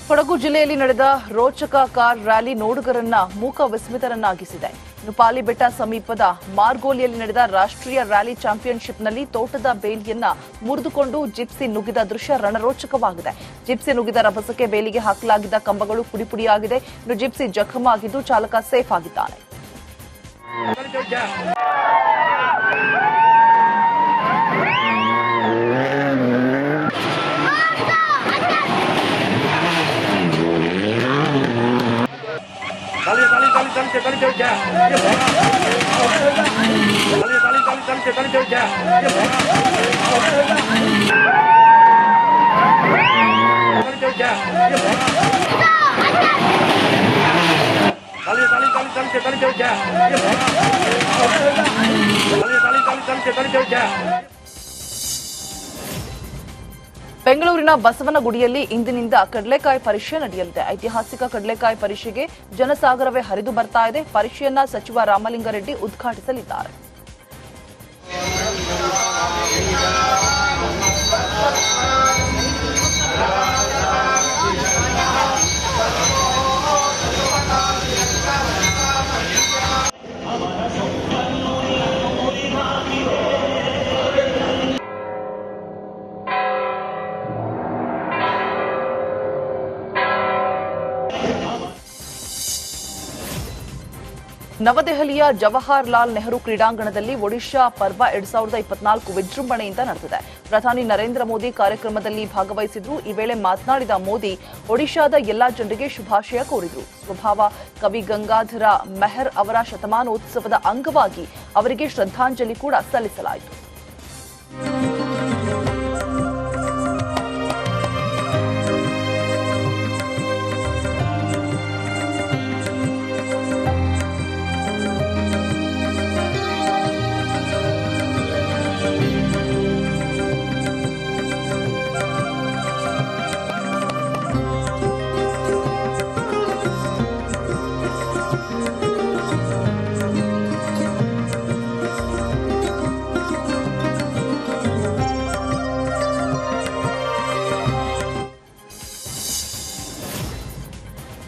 ಕೊಡಗು ಜಿಲ್ಲೆಯಲ್ಲಿ ನಡೆದ ರೋಚಕ ಕಾರ್ ರ್ಯಾಲಿ ನೋಡುಗರನ್ನ ಮೂಕ ವಿಸ್ಮಿತರನ್ನಾಗಿಸಿದೆ. ಪಾಲಿಬೆಟ್ಟ ಸಮೀಪದ ಮಾರ್ಗೋಲಿಯಲ್ಲಿ ನಡೆದ ರಾಷ್ಟ್ರೀಯ ರ್ಯಾಲಿ ಚಾಂಪಿಯನ್ಶಿಪ್ನಲ್ಲಿ ತೋಟದ ಬೇಲಿಯನ್ನ ಮುರಿದುಕೊಂಡು ಜಿಪ್ಸಿ ನುಗ್ಗಿದ ದೃಶ್ಯ ರಣರೋಚಕವಾಗಿದೆ. ಜಿಪ್ಸಿ ನುಗ್ಗಿದ ರಭಸಕ್ಕೆ ಬೇಲಿಗೆ ಹಾಕಲಾಗಿದ್ದ ಕಂಬಗಳು ಪುಡಿಪುಡಿಯಾಗಿದೆ. ಇನ್ನು ಜಿಪ್ಸಿ ಜಖಂ ಆಗಿದ್ದು ಚಾಲಕ ಸೇಫ್ ಆಗಿದ್ದಾನೆ. ಬೆಂಗಳೂರಿನ ಬಸವನಗುಡಿಯಲ್ಲಿ ಇಂದಿನಿಂದ ಕಡಲೆಕಾಯಿ ಪರಿಷೆ ನಡೆಯಲಿದೆ. ಐತಿಹಾಸಿಕ ಕಡಲೆಕಾಯಿ ಪರಿಷೆಗೆ ಜನಸಾಗರವೇ ಹರಿದು ಬರ್ತಾ ಇದೆ. ಪರಿಷೆಯನ್ನ ಸಚಿವ ರಾಮಲಿಂಗಾರೆಡ್ಡಿ ಉದ್ಘಾಟಿಸಲಿದ್ದಾರೆ. ನವದೆಹಲಿಯ ಜವಾಹರಲಾಲ್ ನೆಹರು ಕ್ರೀಡಾಂಗಣದಲ್ಲಿ ಒಡಿಶಾ ಪರ್ವ 2024 ವಿಜೃಂಭಣೆಯಿಂದ ನಡೆದಿದೆ. ಪ್ರಧಾನಿ ನರೇಂದ್ರ ಮೋದಿ ಕಾರ್ಯಕ್ರಮದಲ್ಲಿ ಭಾಗವಹಿಸಿದ್ರು. ಈ ವೇಳೆ ಮಾತನಾಡಿದ ಮೋದಿ ಒಡಿಶಾದ ಎಲ್ಲಾ ಜನರಿಗೆ ಶುಭಾಶಯ ಕೋರಿದರು. ಸ್ವಭಾವ ಕವಿ ಗಂಗಾಧರ ಮೆಹರ್ ಅವರ ಶತಮಾನೋತ್ಸವದ ಅಂಗವಾಗಿ ಅವರಿಗೆ ಶ್ರದ್ಧಾಂಜಲಿ ಕೂಡ ಸಲ್ಲಿಸಲಾಯಿತು.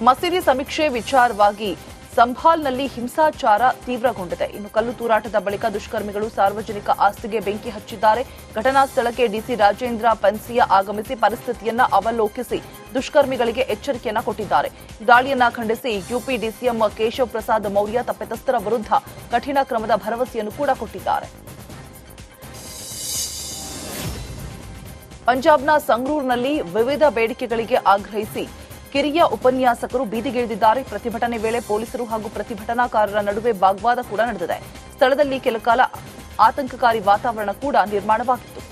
ಮಸೀದಿ ಸಮೀಕ್ಷೆ ವಿಚಾರವಾಗಿ ಸಂಭಾಲ್ನಲ್ಲಿ ಹಿಂಸಾಚಾರ ತೀವ್ರಗೊಂಡಿದೆ. ಇನ್ನು ಕಲ್ಲು ತೂರಾಟದ ಬಳಿಕ ದುಷ್ಕರ್ಮಿಗಳು ಸಾರ್ವಜನಿಕ ಆಸ್ತಿಗೆ ಬೆಂಕಿ ಹಚ್ಚಿದ್ದಾರೆ. ಘಟನಾ ಸ್ಥಳಕ್ಕೆ ಡಿಸಿ ರಾಜೇಂದ್ರ ಪನ್ಸಿಯಾ ಆಗಮಿಸಿ ಪರಿಸ್ಥಿತಿಯನ್ನ ಅವಲೋಕಿಸಿ ದುಷ್ಕರ್ಮಿಗಳಿಗೆ ಎಚ್ಚರಿಕೆಯನ್ನ ಕೊಟ್ಟಿದ್ದಾರೆ. ದಾಳಿಯನ್ನ ಖಂಡಿಸಿ ಯುಪಿ ಡಿಸಿಎಂ ಕೇಶವ್ ಪ್ರಸಾದ್ ಮೌರ್ಯ ತಪ್ಪಿತಸ್ಥರ ವಿರುದ್ಧ ಕಠಿಣ ಕ್ರಮದ ಭರವಸೆಯನ್ನು ಕೂಡ ಕೊಟ್ಟಿದ್ದಾರೆ. ಪಂಜಾಬ್ನ ಸಂಗ್ರೂರ್ನಲ್ಲಿ ವಿವಿಧ ಬೇಡಿಕೆಗಳಿಗೆ ಆಗ್ರಹಿಸಿ ಕಿರಿಯ ಉಪನ್ಯಾಸಕರು ಬೀದಿಗಿಳಿದಿದ್ದಾರೆ. ಪ್ರತಿಭಟನೆ ವೇಳೆ ಪೊಲೀಸರು ಹಾಗೂ ಪ್ರತಿಭಟನಾಕಾರರ ನಡುವೆ ವಾಗ್ವಾದ ಕೂಡ ನಡೆದಿದೆ. ಸ್ಥಳದಲ್ಲಿ ಕೆಲಕಾಲ ಆತಂಕಕಾರಿ ವಾತಾವರಣ ಕೂಡ ನಿರ್ಮಾಣವಾಗಿತ್ತು.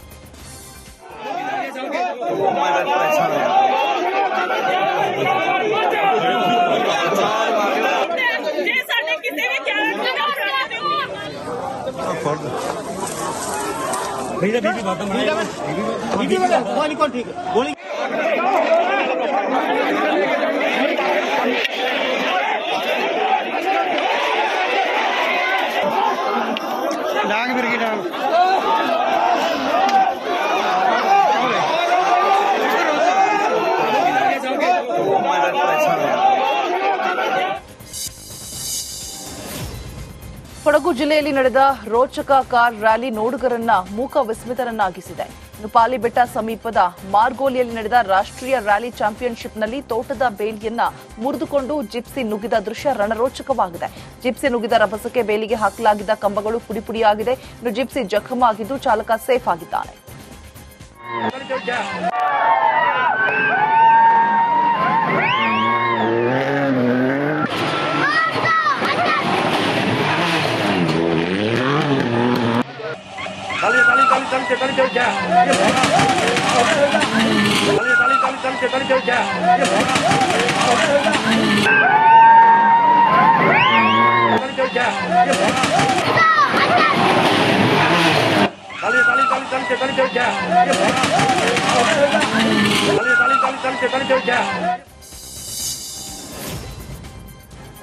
ಕೊಡಗು ಜಿಲ್ಲೆಯಲ್ಲಿ ನಡೆದ ರೋಚಕ ಕಾರ್ ರ್ಯಾಲಿ ನೋಡುಗರನ್ನ ಮೂಕ ವಿಸ್ಮಿತರನ್ನಾಗಿಸಿದೆ. ಪಾಲಿಬೆಟ್ಟ ಸಮೀಪದ ಮಾರ್ಗೋಲಿಯಲ್ಲಿ ನಡೆದ ರಾಷ್ಟ್ರೀಯ ರ್ಯಾಲಿ ಚಾಂಪಿಯನ್ಶಿಪ್ನಲ್ಲಿ ತೋಟದ ಬೇಲಿಯನ್ನ ಮುರಿದುಕೊಂಡು ಜಿಪ್ಸಿ ನುಗ್ಗಿದ ದೃಶ್ಯ ರಣರೋಚಕವಾಗಿದೆ. ಜಿಪ್ಸಿ ನುಗ್ಗಿದ ರಭಸಕ್ಕೆ ಬೇಲಿಗೆ ಹಾಕಲಾಗಿದ್ದ ಕಂಬಗಳು ಪುಡಿಪುಡಿಯಾಗಿದೆ. ಇನ್ನು ಜಿಪ್ಸಿ ಜಖಂ ಆಗಿದ್ದು ಚಾಲಕ ಸೇಫ್ ಆಗಿದ್ದಾನೆ.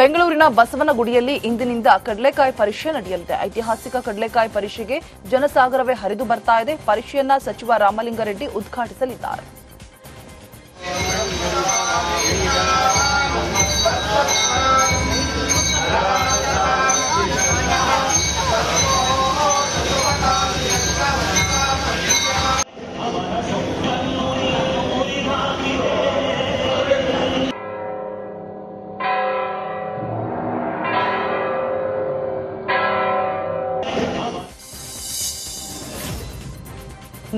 ಬೆಂಗಳೂರಿನ ಬಸವನಗುಡಿಯಲ್ಲಿ ಇಂದಿನಿಂದ ಕಡಲೆಕಾಯಿ ಪರಿಷೆ ನಡೆಯಲಿದೆ. ಐತಿಹಾಸಿಕ ಕಡಲೆಕಾಯಿ ಪರಿಷೆಗೆ ಜನಸಾಗರವೇ ಹರಿದು ಬರ್ತಾ ಇದೆ. ಪರಿಷೆಯನ್ನ ಸಚಿವ ರಾಮಲಿಂಗಾರೆಡ್ಡಿ ಉದ್ಘಾಟಿಸಲಿದ್ದಾರೆ.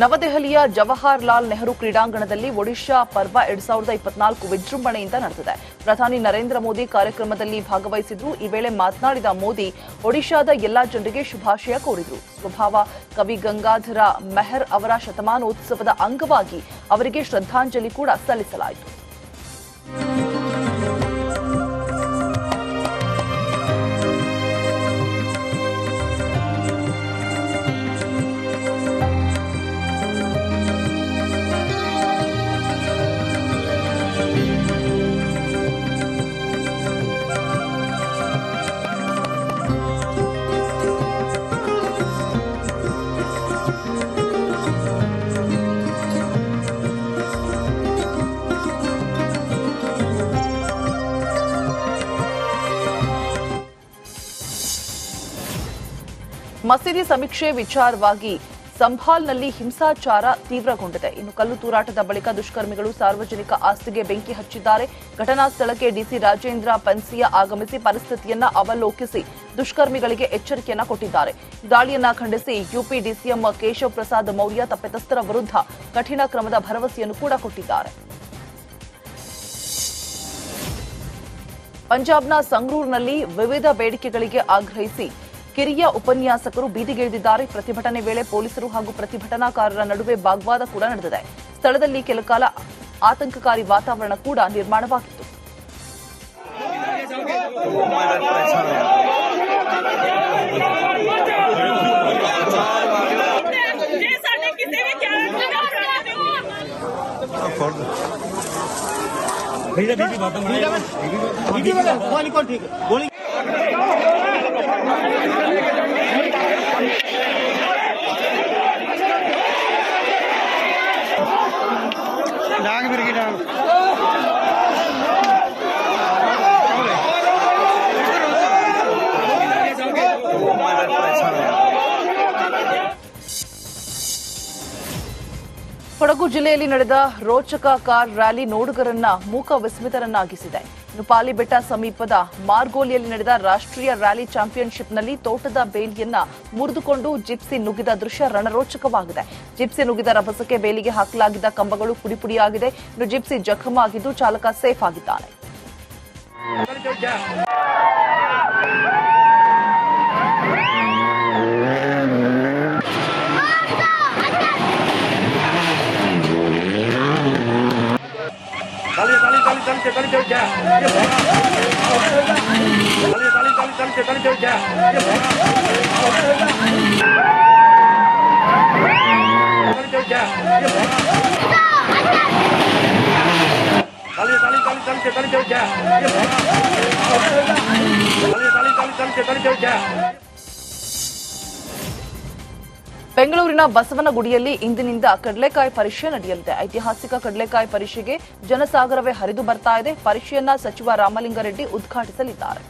ನವದೆಹಲಿಯ ಜವಾಹರಲಾಲ್ ನೆಹರು ಕ್ರೀಡಾಂಗಣದಲ್ಲಿ ಒಡಿಶಾ ಪರ್ವ 2024 ವಿಜೃಂಭಣೆಯಿಂದ ನಡೆದಿದೆ. ಪ್ರಧಾನಿ ನರೇಂದ್ರ ಮೋದಿ ಕಾರ್ಯಕ್ರಮದಲ್ಲಿ ಭಾಗವಹಿಸಿದ್ರು. ಈ ವೇಳೆ ಮಾತನಾಡಿದ ಮೋದಿ ಒಡಿಶಾದ ಎಲ್ಲಾ ಜನರಿಗೆ ಶುಭಾಶಯ ಕೋರಿದರು. ಸ್ವಭಾವ ಕವಿ ಗಂಗಾಧರ ಮೆಹರ್ ಅವರ ಶತಮಾನೋತ್ಸವದ ಅಂಗವಾಗಿ ಅವರಿಗೆ ಶ್ರದ್ಧಾಂಜಲಿ ಕೂಡ ಸಲ್ಲಿಸಲಾಯಿತು. ಮಸೀದಿ ಸಮೀಕ್ಷೆ ವಿಚಾರವಾಗಿ ಸಂಭಾಲ್ನಲ್ಲಿ ಹಿಂಸಾಚಾರ ತೀವ್ರಗೊಂಡಿದೆ. ಇನ್ನು ಕಲ್ಲು ತೂರಾಟದ ಬಳಿಕ ದುಷ್ಕರ್ಮಿಗಳು ಸಾರ್ವಜನಿಕ ಆಸ್ತಿಗೆ ಬೆಂಕಿ ಹಚ್ಚಿದ್ದಾರೆ. ಘಟನಾ ಸ್ಥಳಕ್ಕೆ ಡಿಸಿ ರಾಜೇಂದ್ರ ಪನ್ಸಿಯಾ ಆಗಮಿಸಿ ಪರಿಸ್ಥಿತಿಯನ್ನ ಅವಲೋಕಿಸಿ ದುಷ್ಕರ್ಮಿಗಳಿಗೆ ಎಚ್ಚರಿಕೆಯನ್ನ ಕೊಟ್ಟಿದ್ದಾರೆ. ದಾಳಿಯನ್ನ ಖಂಡಿಸಿ ಯುಪಿ ಡಿಸಿಎಂ ಕೇಶವ್ ಪ್ರಸಾದ್ ಮೌರ್ಯ ತಪ್ಪಿತಸ್ಥರ ವಿರುದ್ಧ ಕಠಿಣ ಕ್ರಮದ ಭರವಸೆಯನ್ನು ಕೂಡ ಕೊಟ್ಟಿದ್ದಾರೆ. ಪಂಜಾಬ್ನ ಸಂಗ್ರೂರ್ನಲ್ಲಿ ವಿವಿಧ ಬೇಡಿಕೆಗಳಿಗೆ ಆಗ್ರಹಿಸಿ ಕಿರಿಯ ಉಪನ್ಯಾಸಕರು ಬೀದಿಗಿಳಿದಿದ್ದಾರೆ. ಪ್ರತಿಭಟನೆ ವೇಳೆ ಪೊಲೀಸರು ಹಾಗೂ ಪ್ರತಿಭಟನಾಕಾರರ ನಡುವೆ ವಾಗ್ವಾದ ಕೂಡ ನಡೆದಿದೆ. ಸ್ಥಳದಲ್ಲಿ ಕೆಲಕಾಲ ಆತಂಕಕಾರಿ ವಾತಾವರಣ ಕೂಡ ನಿರ್ಮಾಣವಾಗಿತ್ತು. ಕೊಡಗು ಜಿಲ್ಲೆಯಲ್ಲಿ ನಡೆದ ರೋಚಕ ಕಾರ್ ರ್ಯಾಲಿ ನೋಡುಗರನ್ನ ಮೂಕ ವಿಸ್ಮಿತರನ್ನಾಗಿಸಿದೆ. ಇನ್ನು ಪಾಲಿಬೆಟ್ಟ ಸಮೀಪದ ಮಾರ್ಗೋಲಿಯಲ್ಲಿ ನಡೆದ ರಾಷ್ಟ್ರೀಯ ರ್ಯಾಲಿ ಚಾಂಪಿಯನ್ಶಿಪ್ನಲ್ಲಿ ತೋಟದ ಬೇಲಿಯನ್ನ ಮುರಿದುಕೊಂಡು ಜಿಪ್ಸಿ ನುಗ್ಗಿದ ದೃಶ್ಯ ರಣರೋಚಕವಾಗಿದೆ. ಜಿಪ್ಸಿ ನುಗ್ಗಿದ ರಭಸಕ್ಕೆ ಬೇಲಿಗೆ ಹಾಕಲಾಗಿದ್ದ ಕಂಬಗಳು ಪುಡಿಪುಡಿಯಾಗಿದೆ. ಇನ್ನು ಜಿಪ್ಸಿ ಜಖಮಾಗಿದ್ದು ಚಾಲಕ ಸೇಫ್ ಆಗಿದ್ದಾನೆ. ಬೆಂಗಳೂರಿನ ಬಸವನಗುಡಿಯಲ್ಲಿ ಇಂದಿನಿಂದ ಕಡಲೆಕಾಯಿ ಪರಿಷೆ ನಡೆಯಲಿದೆ. ಐತಿಹಾಸಿಕ ಕಡಲೆಕಾಯಿ ಪರಿಷೆಗೆ ಜನಸಾಗರವೇ ಹರಿದು ಬರ್ತಾ ಇದೆ. ಪರಿಷೆಯನ್ನ ಸಚಿವ ರಾಮಲಿಂಗಾರೆಡ್ಡಿ ಉದ್ಘಾಟಿಸಲಿದ್ದಾರೆ.